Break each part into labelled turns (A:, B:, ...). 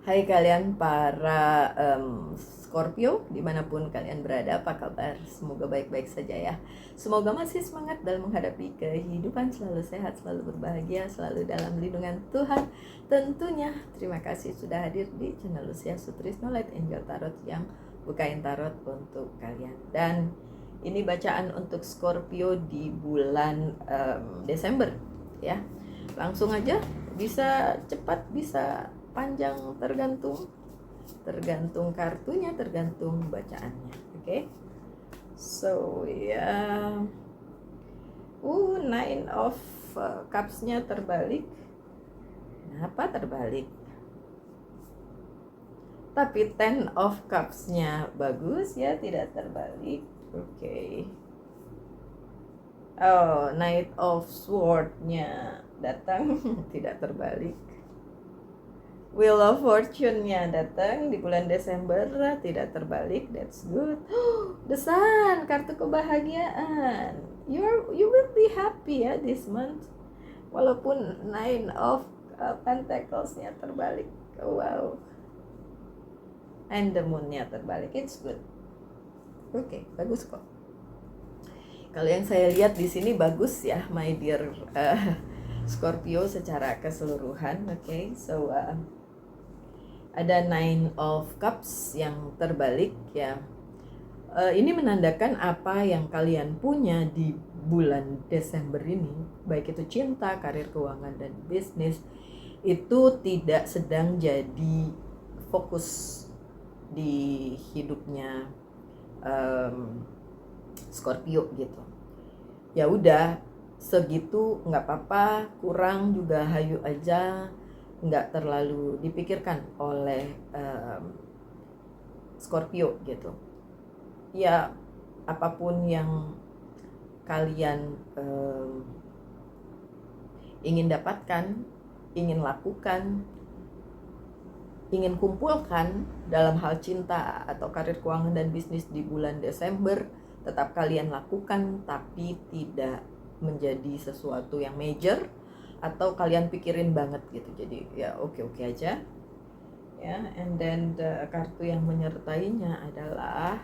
A: Hai kalian para Scorpio, dimanapun kalian berada, apa kabar? Semoga baik-baik saja ya. Semoga masih semangat dalam menghadapi kehidupan, selalu sehat, selalu berbahagia, selalu dalam lindungan Tuhan. Tentunya, terima kasih sudah hadir di channel Lucia Sutrisno Light Angel Tarot yang bukain tarot untuk kalian. Dan ini bacaan untuk Scorpio di bulan Desember ya. Langsung aja, bisa cepat, bisa panjang, tergantung kartunya, tergantung bacaannya. Oke. So ya, Nine of Cups-nya terbalik. Kenapa terbalik? Tapi Ten of Cups-nya bagus ya, tidak terbalik. Oke. Oh, Knight of Sword-nya datang tidak terbalik. Wheel of Fortune-nya datang di bulan Desember, tidak terbalik. That's good. The Sun, kartu kebahagiaan. You will be happy ya this month. Walaupun Nine of Pentacles-nya terbalik. Wow. And the Moon-nya terbalik. It's good. Oke, bagus kok. Kalau yang saya lihat di sini bagus ya, my dear Scorpio secara keseluruhan. Oke, so ada Nine of Cups yang terbalik ya. Ini menandakan apa yang kalian punya di bulan Desember ini, baik itu cinta, karir, keuangan, dan bisnis, itu tidak sedang jadi fokus di hidupnya Scorpio gitu. Ya udah, segitu nggak apa-apa, kurang juga hayu aja, nggak terlalu dipikirkan oleh Scorpio gitu. Ya apapun yang kalian ingin dapatkan, ingin lakukan, ingin kumpulkan dalam hal cinta atau karir, keuangan, dan bisnis di bulan Desember, tetap kalian lakukan, tapi tidak menjadi sesuatu yang major atau kalian pikirin banget gitu. Jadi ya oke-oke aja ya. And then kartu yang menyertainya adalah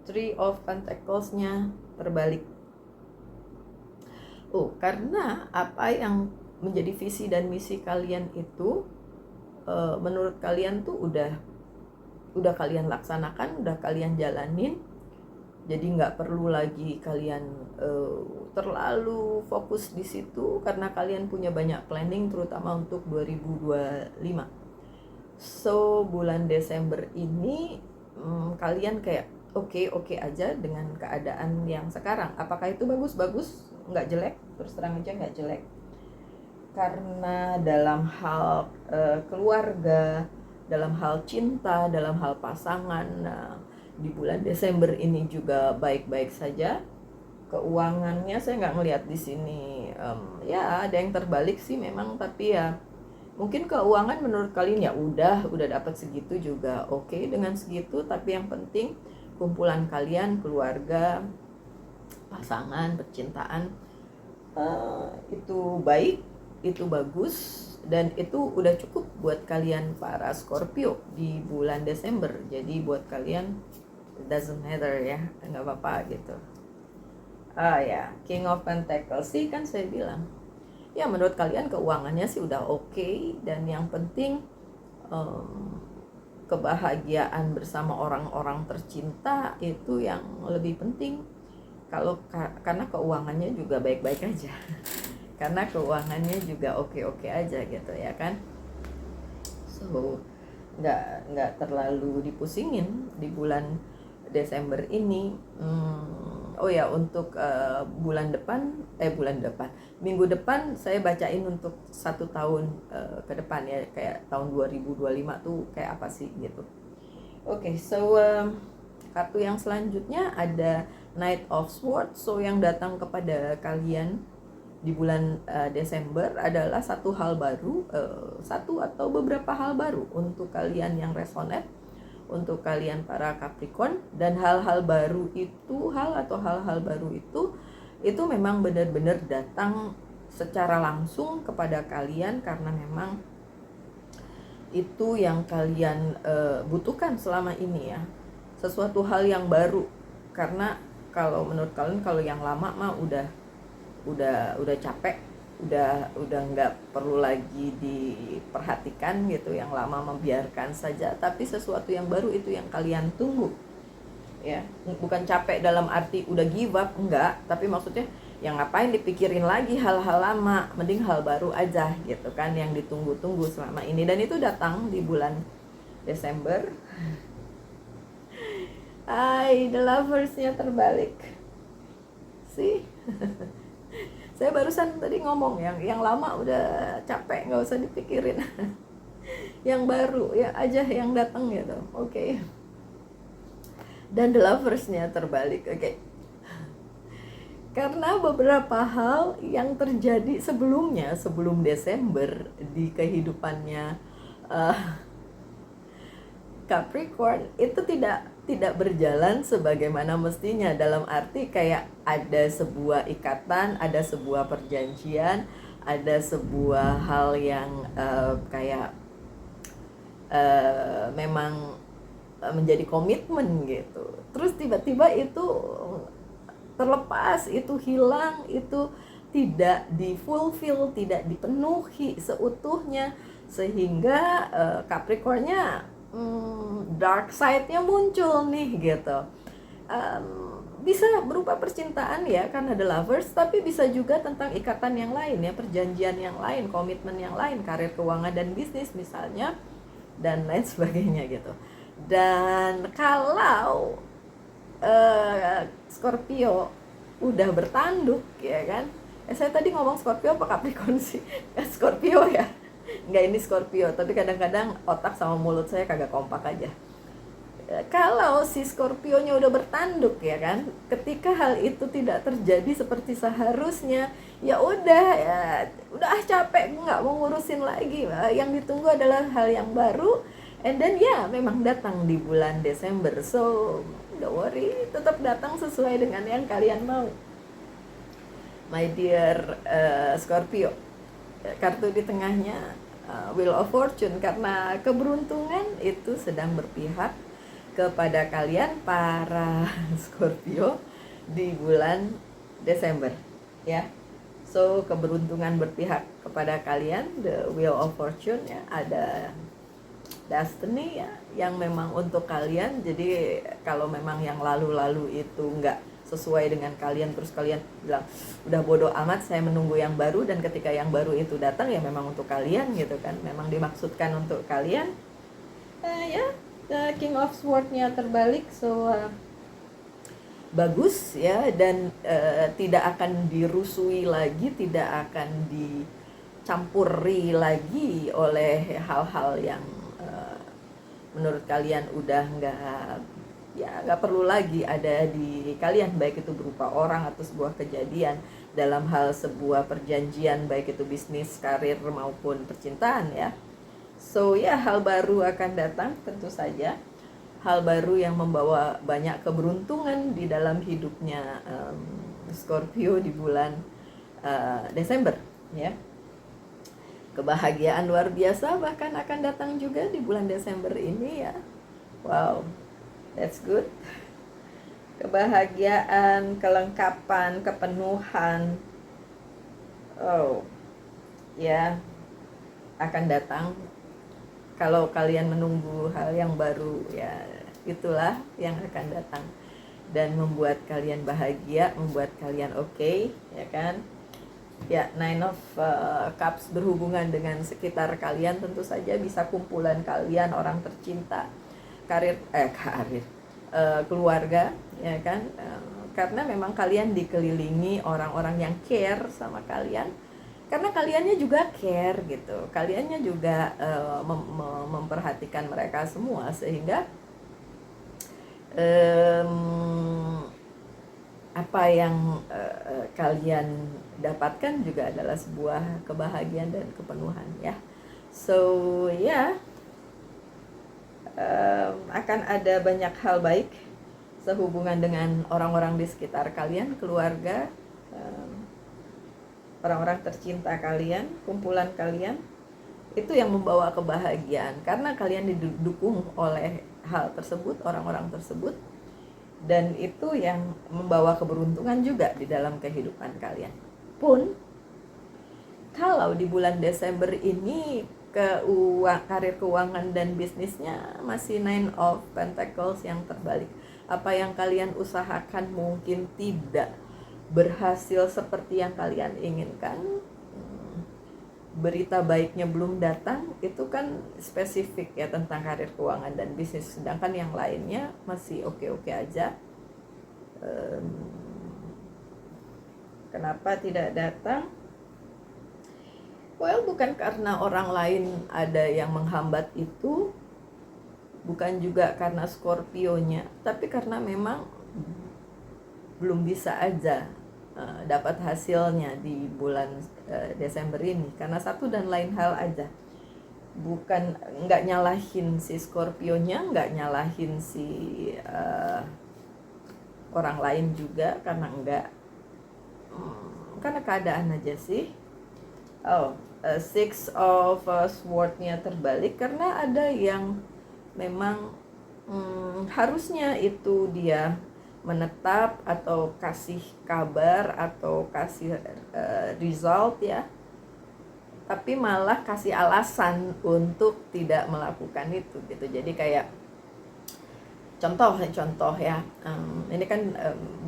A: Three of Pentacles-nya terbalik. Karena apa yang menjadi visi dan misi kalian itu menurut kalian tuh udah kalian laksanakan, udah kalian jalanin. Jadi nggak perlu lagi kalian terlalu fokus di situ karena kalian punya banyak planning, terutama untuk 2025. So bulan Desember ini kalian kayak oke aja dengan keadaan yang sekarang. Apakah itu bagus? Nggak jelek, terus terang aja nggak jelek. Karena dalam hal keluarga, dalam hal cinta, dalam hal pasangan, di bulan Desember ini juga baik-baik saja. Keuangannya saya nggak ngelihat di sini, ya ada yang terbalik sih memang, tapi ya mungkin keuangan menurut kalian ya udah dapat segitu juga oke dengan segitu, tapi yang penting kumpulan kalian, keluarga, pasangan, percintaan, itu baik, itu bagus, dan itu udah cukup buat kalian para Scorpio di bulan Desember. Jadi buat kalian it doesn't matter ya, nggak apa-apa gitu. Ya, King of Pentacles sih kan saya bilang ya menurut kalian keuangannya sih udah oke, dan yang penting kebahagiaan bersama orang-orang tercinta itu yang lebih penting. Karena keuangannya juga baik-baik aja karena keuangannya juga oke-oke aja gitu ya kan. So nggak terlalu dipusingin di bulan Desember ini. Untuk minggu depan saya bacain untuk 1 tahun ke depan ya, kayak tahun 2025 tuh kayak apa sih gitu. So kartu yang selanjutnya ada Knight of Swords. So yang datang kepada kalian di bulan Desember adalah satu hal baru, satu atau beberapa hal baru untuk kalian yang resonate, untuk kalian para Capricorn. Dan hal-hal baru itu, hal-hal baru itu memang benar-benar datang secara langsung kepada kalian karena memang itu yang kalian butuhkan selama ini ya, sesuatu hal yang baru. Karena kalau menurut kalian kalau yang lama mah udah capek, udah nggak perlu lagi diperhatikan gitu, yang lama membiarkan saja. Tapi sesuatu yang baru itu yang kalian tunggu ya, bukan capek dalam arti udah give up, enggak, tapi maksudnya yang ngapain dipikirin lagi hal-hal lama, mending hal baru aja gitu kan, yang ditunggu-tunggu selama ini. Dan itu datang di bulan Desember. The Lovers-nya terbalik sih. Saya barusan tadi ngomong yang lama udah capek, nggak usah dipikirin. Yang baru ya aja yang datang gitu. Oke. Dan The Lovers-nya terbalik. Oke. Karena beberapa hal yang terjadi sebelumnya, sebelum Desember di kehidupannya Capricorn itu tidak berjalan sebagaimana mestinya, dalam arti kayak ada sebuah ikatan, ada sebuah perjanjian, ada sebuah hal yang kayak memang menjadi komitmen gitu. Terus tiba-tiba itu terlepas, itu hilang, itu tidak difulfill, tidak dipenuhi seutuhnya, sehingga Capricorn-nya dark side-nya muncul nih gitu. Bisa berupa percintaan ya karena The Lovers, tapi bisa juga tentang ikatan yang lain ya, perjanjian yang lain, komitmen yang lain, karir, keuangan, dan bisnis misalnya, dan lain sebagainya gitu. Dan kalau Scorpio udah bertanduk ya kan, saya tadi ngomong Scorpio apa Capricorn sih? Scorpio ya, nggak, ini Scorpio, tapi kadang-kadang otak sama mulut saya kagak kompak aja. Kalau si Scorpio-nya udah bertanduk ya kan, ketika hal itu tidak terjadi seperti seharusnya, ya udah capek, nggak mau ngurusin lagi. Yang ditunggu adalah hal yang baru, and then ya memang datang di bulan Desember. So don't worry, tetap datang sesuai dengan yang kalian mau, my dear Scorpio. Kartu di tengahnya Wheel of Fortune, karena keberuntungan itu sedang berpihak kepada kalian para Scorpio di bulan Desember ya. So keberuntungan berpihak kepada kalian, the Wheel of Fortune ya, ada destiny ya, yang memang untuk kalian. Jadi kalau memang yang lalu-lalu itu nggak sesuai dengan kalian, terus kalian bilang udah bodoh amat, saya menunggu yang baru, dan ketika yang baru itu datang ya memang untuk kalian gitu kan, memang dimaksudkan untuk kalian. The King of Swords-nya terbalik, so bagus ya, dan tidak akan dirusui lagi, tidak akan dicampuri lagi oleh hal-hal yang menurut kalian udah nggak perlu lagi ada di kalian, baik itu berupa orang atau sebuah kejadian, dalam hal sebuah perjanjian, baik itu bisnis, karir maupun percintaan ya. So ya, hal baru akan datang, tentu saja hal baru yang membawa banyak keberuntungan di dalam hidupnya Scorpio di bulan Desember ya. Kebahagiaan luar biasa bahkan akan datang juga di bulan Desember ini ya. Wow, that's good. Kebahagiaan, kelengkapan, kepenuhan, ya, akan datang kalau kalian menunggu hal yang baru ya. Itulah yang akan datang dan membuat kalian bahagia, membuat kalian oke, ya kan. Ya, Nine of Cups berhubungan dengan sekitar kalian, tentu saja bisa kumpulan kalian, orang tercinta, keluarga, ya kan. Karena memang kalian dikelilingi orang-orang yang care sama kalian, karena kaliannya juga care gitu, kaliannya juga memperhatikan mereka semua, sehingga apa yang kalian dapatkan juga adalah sebuah kebahagiaan dan kepenuhan ya. So ya, akan ada banyak hal baik sehubungan dengan orang-orang di sekitar kalian, keluarga, orang-orang tercinta kalian, kumpulan kalian, itu yang membawa kebahagiaan karena kalian didukung oleh hal tersebut, orang-orang tersebut, dan itu yang membawa keberuntungan juga di dalam kehidupan kalian. Pun kalau di bulan Desember ini karir keuangan dan bisnisnya masih Nine of Pentacles yang terbalik, apa yang kalian usahakan mungkin tidak berhasil seperti yang kalian inginkan, berita baiknya belum datang, itu kan spesifik ya tentang karir keuangan dan bisnis, sedangkan yang lainnya masih oke-oke aja. Kenapa tidak datang? Well, bukan karena orang lain ada yang menghambat itu, bukan juga karena Scorpio-nya, tapi karena memang belum bisa aja dapat hasilnya di bulan Desember ini, karena satu dan lain hal aja. Bukan, nggak nyalahin si Scorpio-nya, nggak nyalahin si orang lain juga, karena keadaan aja sih. Six of Sword-nya terbalik karena ada yang memang harusnya itu dia menetap atau kasih kabar atau kasih result ya, tapi malah kasih alasan untuk tidak melakukan itu gitu. Jadi kayak contoh ya, ini kan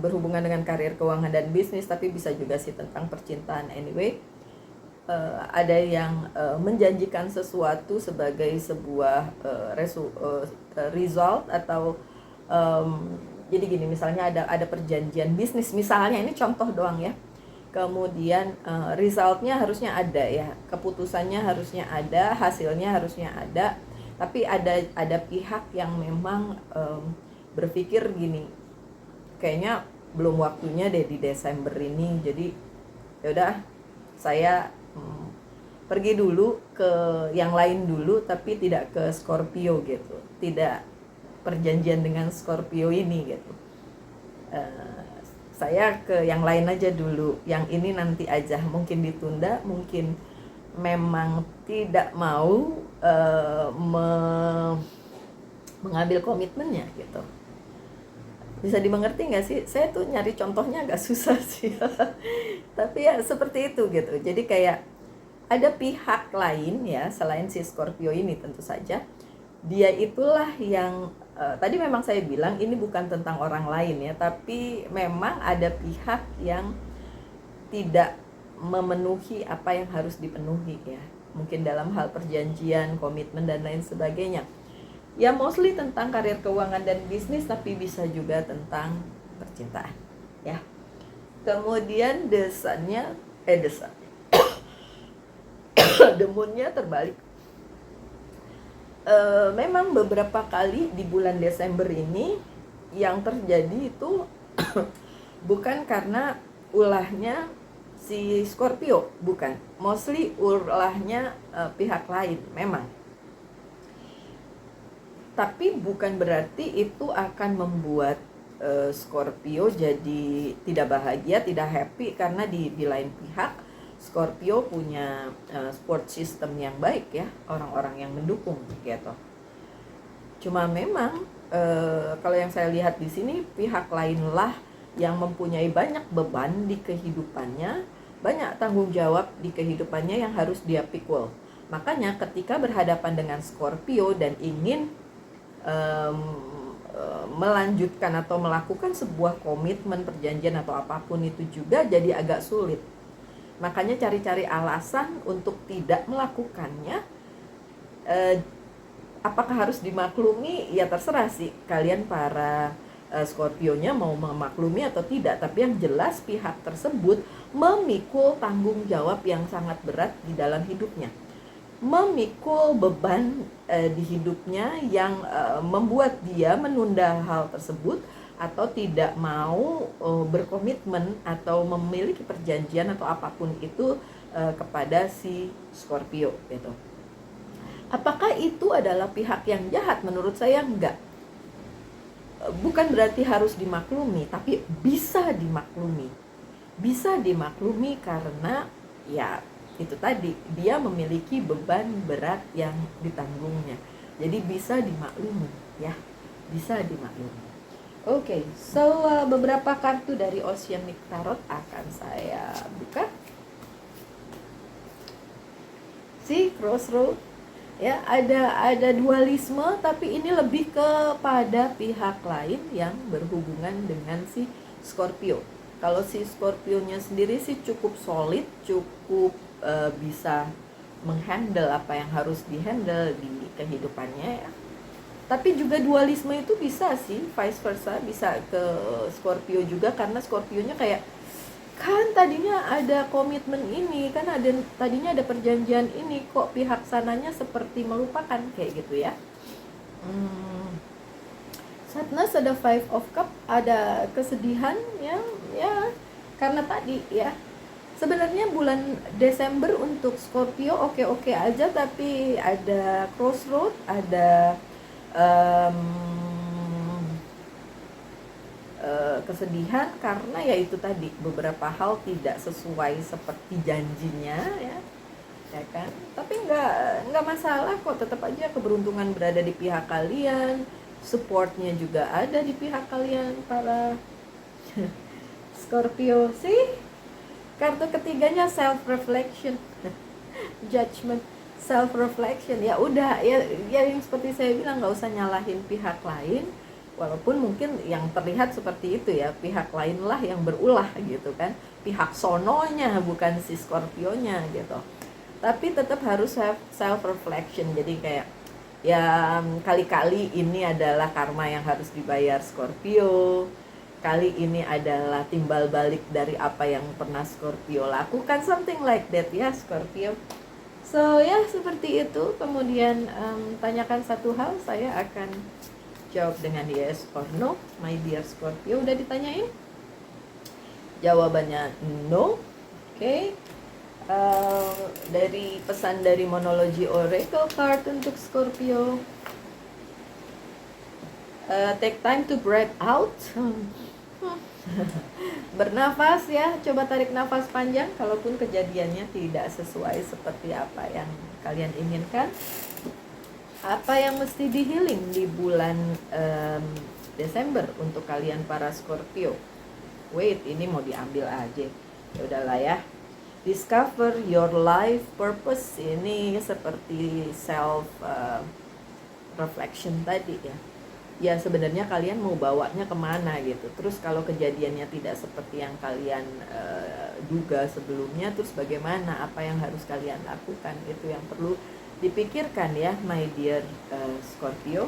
A: berhubungan dengan karir keuangan dan bisnis, tapi bisa juga sih tentang percintaan. Anyway, ada yang menjanjikan sesuatu sebagai sebuah result atau jadi gini, misalnya ada perjanjian bisnis misalnya, ini contoh doang ya, kemudian resultnya harusnya ada ya, keputusannya harusnya ada, hasilnya harusnya ada, tapi ada pihak yang memang berpikir gini, kayaknya belum waktunya deh di Desember ini, jadi yaudah saya pergi dulu ke yang lain dulu, tapi tidak ke Scorpio gitu, tidak perjanjian dengan Scorpio ini gitu. Saya ke yang lain aja dulu, yang ini nanti aja, mungkin ditunda, mungkin memang tidak mau mengambil komitmennya gitu. Bisa dimengerti nggak sih? Saya tuh nyari contohnya agak susah sih. Tapi ya seperti itu gitu. Jadi kayak ada pihak lain ya, selain si Scorpio ini tentu saja. Dia itulah yang tadi memang saya bilang ini bukan tentang orang lain ya, tapi memang ada pihak yang tidak memenuhi apa yang harus dipenuhi ya. Mungkin dalam hal perjanjian, komitmen dan lain sebagainya. Ya mostly tentang karir keuangan dan bisnis, tapi bisa juga tentang percintaan ya. Kemudian desannya the moon-nya terbalik. Memang beberapa kali di bulan Desember ini yang terjadi itu bukan karena ulahnya si Scorpio, bukan, mostly ulahnya pihak lain memang. Tapi bukan berarti itu akan membuat Scorpio jadi tidak bahagia, tidak happy, karena di lain pihak Scorpio punya support system yang baik ya, orang-orang yang mendukung gitu. Cuma memang kalau yang saya lihat di sini, pihak lainlah yang mempunyai banyak beban di kehidupannya, banyak tanggung jawab di kehidupannya yang harus dia pikul. Makanya ketika berhadapan dengan Scorpio dan ingin melanjutkan atau melakukan sebuah komitmen, perjanjian atau apapun itu juga jadi agak sulit. Makanya cari-cari alasan untuk tidak melakukannya. Apakah harus dimaklumi? Ya terserah sih kalian para Scorpio-nya mau memaklumi atau tidak. Tapi yang jelas pihak tersebut memikul tanggung jawab yang sangat berat di dalam hidupnya, memikul beban di hidupnya yang membuat dia menunda hal tersebut atau tidak mau berkomitmen atau memiliki perjanjian atau apapun itu kepada si Scorpio gitu. Apakah itu adalah pihak yang jahat? Menurut saya enggak. Bukan berarti harus dimaklumi, tapi bisa dimaklumi. Bisa dimaklumi karena ya itu tadi, dia memiliki beban berat yang ditanggungnya. Jadi bisa dimaklumi ya, bisa dimaklumi. Oke, so beberapa kartu dari Oceanic Tarot akan saya buka. Si Crossroad ya, ada dualisme, tapi ini lebih kepada pihak lain yang berhubungan dengan si Scorpio. Kalau si Scorpio-nya sendiri sih cukup solid, cukup bisa menghandle apa yang harus dihandle di kehidupannya ya. Tapi juga dualisme itu bisa sih, vice versa, bisa ke Scorpio juga, karena Scorpio-nya kayak, kan tadinya ada komitmen ini, kan tadinya ada perjanjian ini, kok pihak sananya seperti melupakan, kayak gitu ya. Sadness, ada Five of Cup, ada kesedihan ya karena tadi ya. Sebenarnya bulan Desember untuk Scorpio oke-oke aja, tapi ada crossroad, ada kesedihan karena ya itu tadi, beberapa hal tidak sesuai seperti janjinya ya kan. Tapi nggak masalah kok, tetap aja keberuntungan berada di pihak kalian, supportnya juga ada di pihak kalian para Scorpio. Sih kartu ketiganya self reflection, judgment, self reflection. Ya udah ya yang seperti saya bilang, nggak usah nyalahin pihak lain, walaupun mungkin yang terlihat seperti itu ya, pihak lain lah yang berulah gitu kan, pihak sononya bukan si Scorpionya gitu. Tapi tetap harus self reflection. Jadi kayak ya, kali-kali ini adalah karma yang harus dibayar Scorpio, kali ini adalah timbal balik dari apa yang pernah Scorpio lakukan, something like that ya Scorpio. So ya seperti itu. Kemudian tanyakan satu hal, saya akan jawab dengan yes or no. My dear Scorpio, udah ditanyain? Jawabannya no. Oke. Dari pesan dari Monology Oracle card untuk Scorpio, take time to breathe out. Bernafas ya, coba tarik nafas panjang kalaupun kejadiannya tidak sesuai seperti apa yang kalian inginkan. Apa yang mesti di healing di bulan Desember untuk kalian para Scorpio? Wait, ini mau diambil aja. Ya udahlah ya. Discover your life purpose, ini seperti self reflection tadi ya. Ya sebenarnya kalian mau bawanya kemana gitu. Terus kalau kejadiannya tidak seperti yang kalian duga sebelumnya, terus bagaimana, apa yang harus kalian lakukan, itu yang perlu dipikirkan ya my dear Scorpio.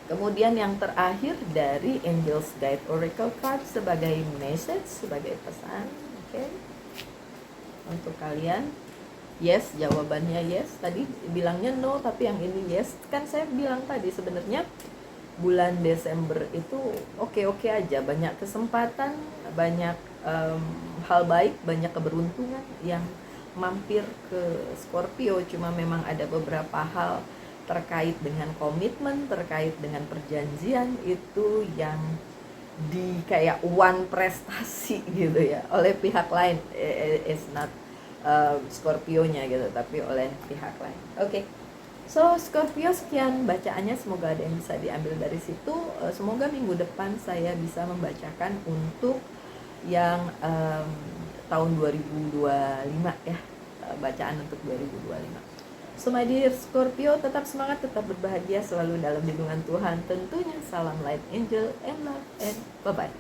A: Kemudian yang terakhir dari Angels Guide Oracle card sebagai message, sebagai pesan, oke. Untuk kalian, yes, jawabannya yes. Tadi bilangnya no, tapi yang ini yes. Kan saya bilang tadi sebenarnya bulan Desember itu oke-oke aja, banyak kesempatan, banyak hal baik, banyak keberuntungan yang mampir ke Scorpio. Cuma memang ada beberapa hal terkait dengan komitmen, terkait dengan perjanjian itu yang di kayak one prestasi gitu ya oleh pihak lain, it's not Scorpio-nya gitu, tapi oleh pihak lain. Oke. So Scorpio, sekian bacaannya, semoga ada yang bisa diambil dari situ. Semoga minggu depan saya bisa membacakan untuk yang tahun 2025 ya, bacaan untuk 2025. So my dear Scorpio, tetap semangat, tetap berbahagia, selalu dalam lindungan Tuhan tentunya. Salam light angel and love, and bye bye.